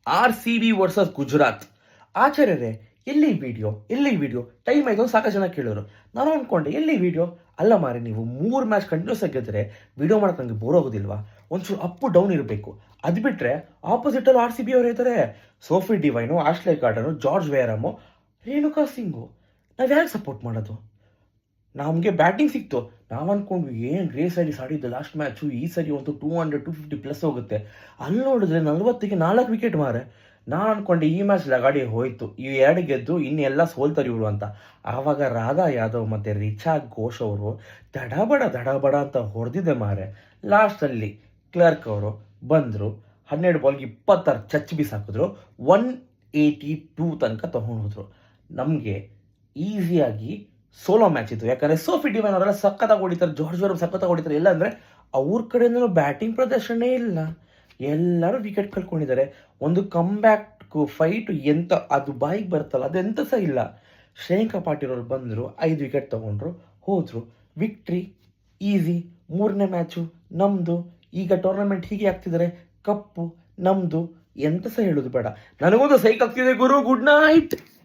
RCB versus Gujarat. ಆಚಾರ್ಯರೇ, ಎಲ್ಲಿ video time ಆಯ್ತು ಸಾಕಷ್ಟು ಜನ ಕೇಳೋರು. ನಾನು ಅನ್ಕೊಂಡೆ ಎಲ್ಲಿ ವಿಡಿಯೋ. ಅಲ್ಲ ಮಾರಿ, ನೀವು 3 ಮ್ಯಾಚ್ ಕಂಟಿನ್ಯೂಸ್ ಆಗಿ ಗೆದ್ರೆ ವಿಡಿಯೋ ಮಾಡಕ್ಕೆ ನನಗೆ ಬೋರ್ ಆಗೋದಿಲ್ವಾ? ಒಂಚೂರು ಅಪ್ ಡೌನ್ ಇರಬೇಕು. ಅದು ಬಿಟ್ಟರೆ ಆಪೋಸಿಟಲ್ಲಿ RCB ಅವರು ಇರ್ತಾರೆ. Sophie Devine, Ashleigh Gardner, Georgia Wareham, Renuka Singh. ನಾವು ಯಾರಿಗೆ ಸಪೋರ್ಟ್ ಮಾಡೋದು? ನಮಗೆ ಬ್ಯಾಟಿಂಗ್ ಸಿಕ್ತು, ನಾವು ಅನ್ಕೊಂಡ್ವಿ ಏನು ರೇಸ್ ಆಗಿ ಆಡಿದ್ದು ಲಾಸ್ಟ್ ಮ್ಯಾಚು, ಈ ಸರಿ ಒಂದು 200-250 ಪ್ಲಸ್ ಹೋಗುತ್ತೆ. ಅಲ್ಲಿ ನೋಡಿದ್ರೆ 40ಗೆ 4 ವಿಕೆಟ್ ಮಾರೆ. ನಾನು ಅನ್ಕೊಂಡೆ ಈ ಮ್ಯಾಚ್ ಲಗಾಡಿ ಹೋಯ್ತು, ಈ 2 ಗೆದ್ದು ಇನ್ನೆಲ್ಲ ಸೋಲ್ತಾರೆ ಇವರು ಅಂತ. ಆವಾಗ ರಾಧಾ ಯಾದವ್ ಮತ್ತು ರಿಚಾ ಘೋಷ್ ಅವರು ದಡಬಡ ಅಂತ ಹೊಡೆದಿದ್ದೆ ಮಾರೆ. ಲಾಸ್ಟಲ್ಲಿ ಕ್ಲರ್ಕ್ ಅವರು ಬಂದರು, 12 ಬಾಲ್ಗೆ 26 ಚಚ್ ಬೀಸ್ ಹಾಕಿದ್ರು, 182 ತನಕ ತಗೊಂಡು ಹೋದ್ರು. ನಮಗೆ ಈಸಿಯಾಗಿ ಸೋಲೋ ಮ್ಯಾಚ್ ಇತ್ತು. ಯಾಕಂದರೆ ಸೋಫಿ ಡಿವೈನ್ ಅವರೆಲ್ಲ ಸಖತ್ತಾಗಿ ಹೊಡಿತಾರೆ, ಜಾರ್ಜ್ ವೇರಮ್ ಸಖತ್ತಾಗಿ ಹೊಡಿತಾರೆ. ಇಲ್ಲ ಅಂದರೆ ಅವ್ರ ಕಡೆಯಿಂದಲೂ ಬ್ಯಾಟಿಂಗ್ ಪ್ರದರ್ಶನೇ ಇಲ್ಲ, ಎಲ್ಲರೂ ವಿಕೆಟ್ ಕಳ್ಕೊಂಡಿದ್ದಾರೆ. ಒಂದು ಕಮ್ಬ್ಯಾಕ್ ಫೈಟು ಎಂತ ಅದು ಬಾಯಿಗೆ ಬರುತ್ತಲ್ಲ, ಅದೆಂತ ಸಹ ಇಲ್ಲ. ಶ್ರೇಯಾಂಕ ಪಾಟೀಲ್ ಅವರು ಬಂದರು, 5 ವಿಕೆಟ್ ತೊಗೊಂಡ್ರು, ಹೋದರು. Victory easy. 3ನೇ ಮ್ಯಾಚು ನಮ್ಮದು. ಈಗ ಟೂರ್ನಮೆಂಟ್ ಹೀಗೆ ಆಗ್ತಿದ್ದಾರೆ, ಕಪ್ಪು ನಮ್ಮದು. ಎಂತ ಸಹ ಹೇಳೋದು ಬೇಡ. ನನಗೊಂದು ಸೈಕ್ ಆಗ್ತಿದೆ ಗುರು. Good night.